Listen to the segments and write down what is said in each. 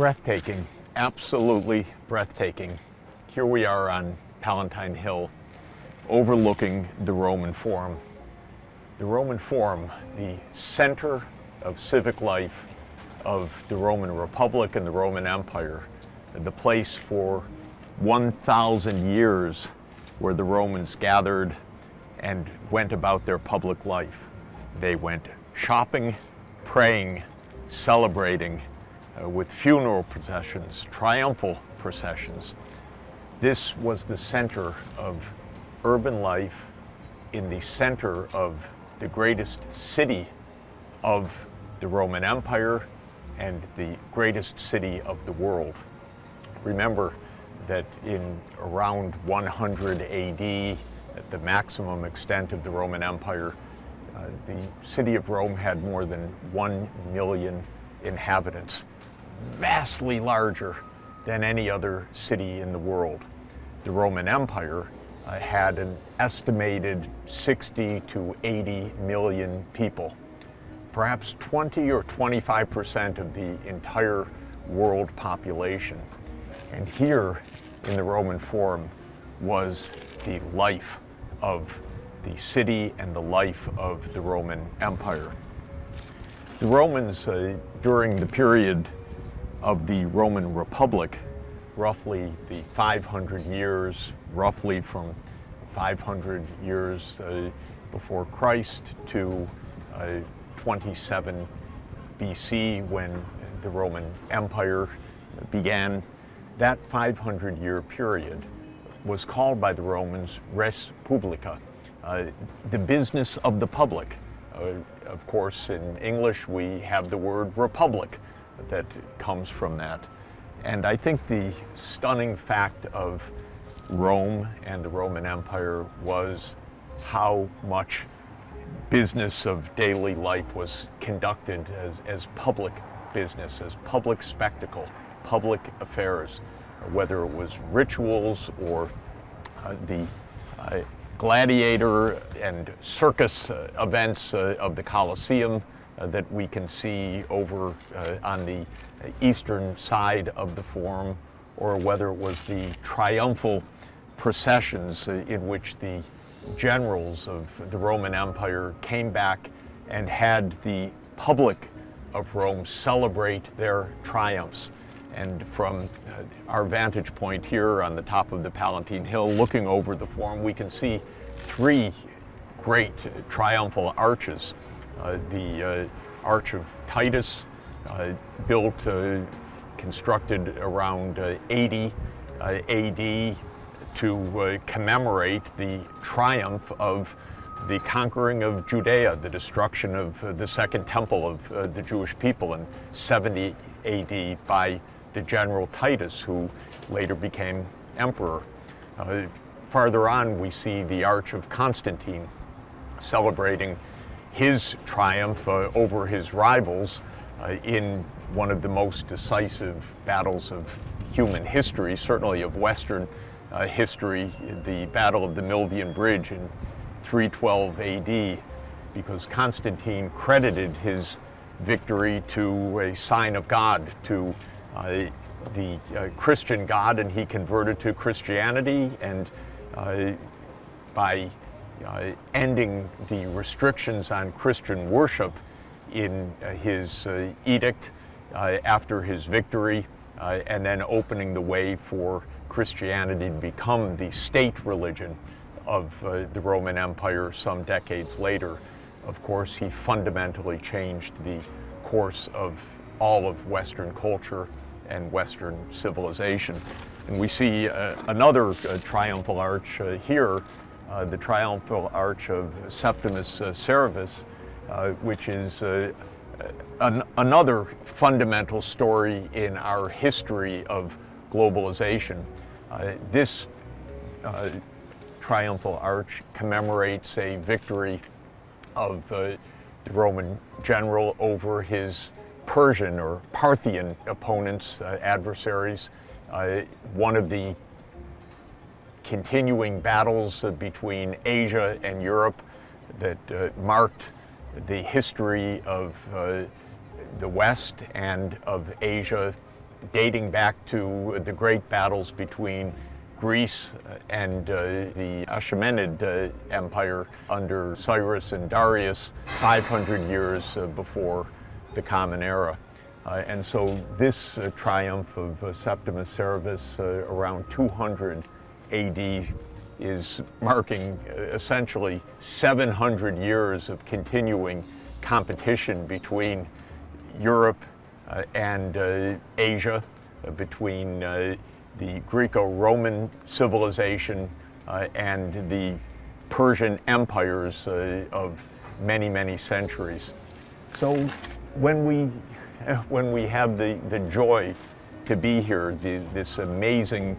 Breathtaking, absolutely breathtaking. Here we are on Palatine Hill, overlooking the Roman Forum. The Roman Forum, the center of civic life of the Roman Republic and the Roman Empire, the place for 1,000 years where the Romans gathered and went about their public life. They went shopping, praying, celebrating, with funeral processions, triumphal processions. This was the center of urban life in the center of the greatest city of the Roman Empire and the greatest city of the world. Remember that in around 100 AD, at the maximum extent of the Roman Empire, the city of Rome had more than 1 million inhabitants, vastly larger than any other city in the world. The Roman Empire had an estimated 60 to 80 million people, perhaps 20 or 25% of the entire world population. And here in the Roman Forum was the life of the city and the life of the Roman Empire. The Romans, during the period of the Roman Republic, roughly the 500 years, roughly from 500 years before Christ to 27 BC, when the Roman Empire began, that 500-year period was called by the Romans res publica, the business of the public. Of course, in English we have the word republic that comes from that. And I think the stunning fact of Rome and the Roman Empire was how much business of daily life was conducted as public business, as public spectacle, public affairs, whether it was rituals or the gladiator and circus events of the Colosseum that we can see over on the eastern side of the Forum, or whether it was the triumphal processions in which the generals of the Roman Empire came back and had the public of Rome celebrate their triumphs. And from our vantage point here on the top of the Palatine Hill, looking over the Forum, we can see three great triumphal arches. The Arch of Titus, constructed around 80 AD to commemorate the triumph of the conquering of Judea, the destruction of the Second Temple of the Jewish people in 70 AD by the general Titus, who later became emperor. Farther on, we see the Arch of Constantine, celebrating his triumph over his rivals in one of the most decisive battles of human history, certainly of Western history, the Battle of the Milvian Bridge in 312 AD, because Constantine credited his victory to a sign of God, to the Christian God, and he converted to Christianity, and by ending the restrictions on Christian worship in his edict after his victory, and then opening the way for Christianity to become the state religion of the Roman Empire some decades later. Of course, he fundamentally changed the course of all of Western culture and Western civilization. And we see another triumphal arch here, the triumphal arch of Septimus Severus, which is another fundamental story in our history of globalization. This triumphal arch commemorates a victory of the Roman general over his Persian or Parthian opponents, adversaries. One of the continuing battles between Asia and Europe that marked the history of the West and of Asia dating back to the great battles between Greece and the Achaemenid Empire under Cyrus and Darius 500 years before the Common Era. And so this triumph of Septimus Severus around 200 AD is marking essentially 700 years of continuing competition between Europe and Asia, between the Greco-Roman civilization and the Persian empires of many, many centuries. So when we have the joy to be here, this amazing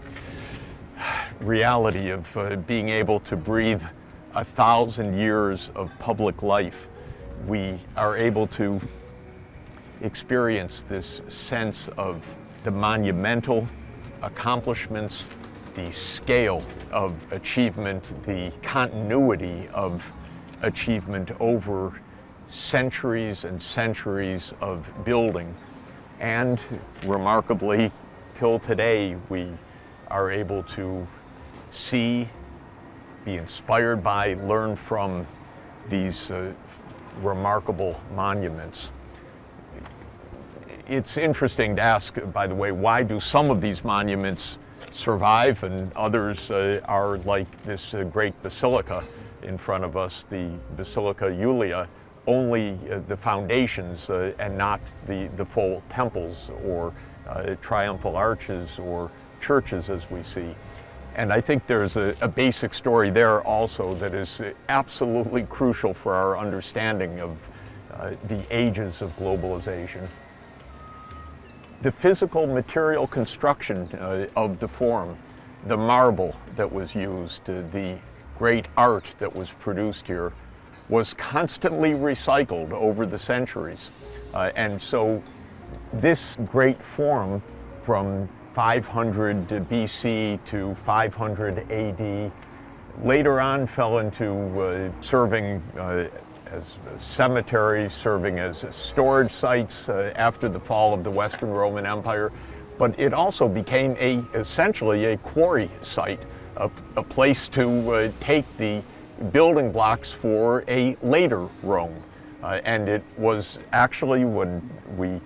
reality of being able to breathe 1,000 years of public life, we are able to experience this sense of the monumental accomplishments, the scale of achievement, the continuity of achievement over centuries and centuries of building. And remarkably, till today, we are able to see, be inspired by, learn from these remarkable monuments. It's interesting to ask, by the way, why do some of these monuments survive and others are like this great basilica in front of us, the Basilica Julia, only the foundations and not the full temples or triumphal arches or churches as we see. And I think there's a basic story there also that is absolutely crucial for our understanding of the ages of globalization. The physical material construction of the Forum, the marble that was used, the great art that was produced here, was constantly recycled over the centuries. And so this great Forum from 500 BC to 500 AD later on fell into serving as cemeteries, serving as storage sites after the fall of the Western Roman Empire. But it also became essentially a quarry site, a place to take the building blocks for a later Rome. And it was actually when we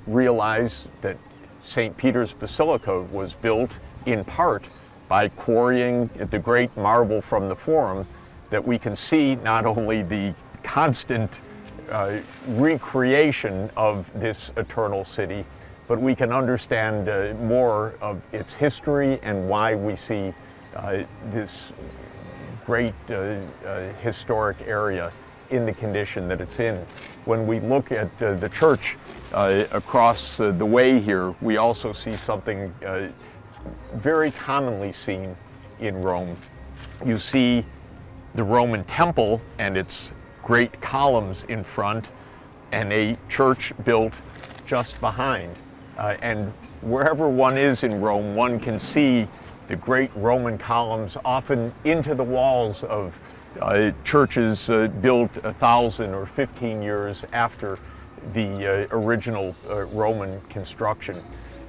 realized that St. Peter's Basilica was built in part by quarrying the great marble from the Forum that we can see not only the constant recreation of this eternal city, but we can understand more of its history and why we see this great historic area in the condition that it's in. When we look at the church across the way here, we also see something very commonly seen in Rome. You see the Roman temple and its great columns in front, and a church built just behind. And wherever one is in Rome, one can see the great Roman columns often into the walls of churches built 1,000 or 15 years after the original Roman construction.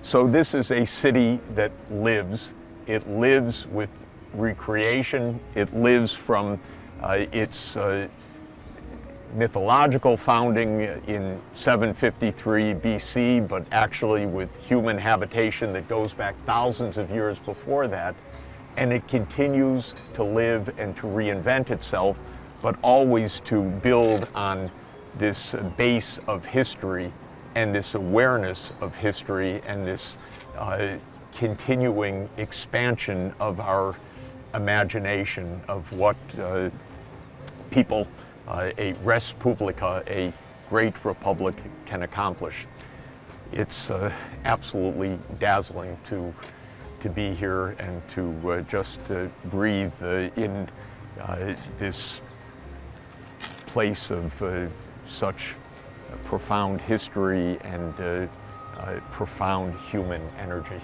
So this is a city that lives. It lives with recreation. It lives from its mythological founding in 753 BC, but actually with human habitation that goes back thousands of years before that. And it continues to live and to reinvent itself, but always to build on this base of history and this awareness of history and this continuing expansion of our imagination of what people, a res publica, a great republic, can accomplish. It's absolutely dazzling to be here and to just breathe in this place of such profound history and profound human energy.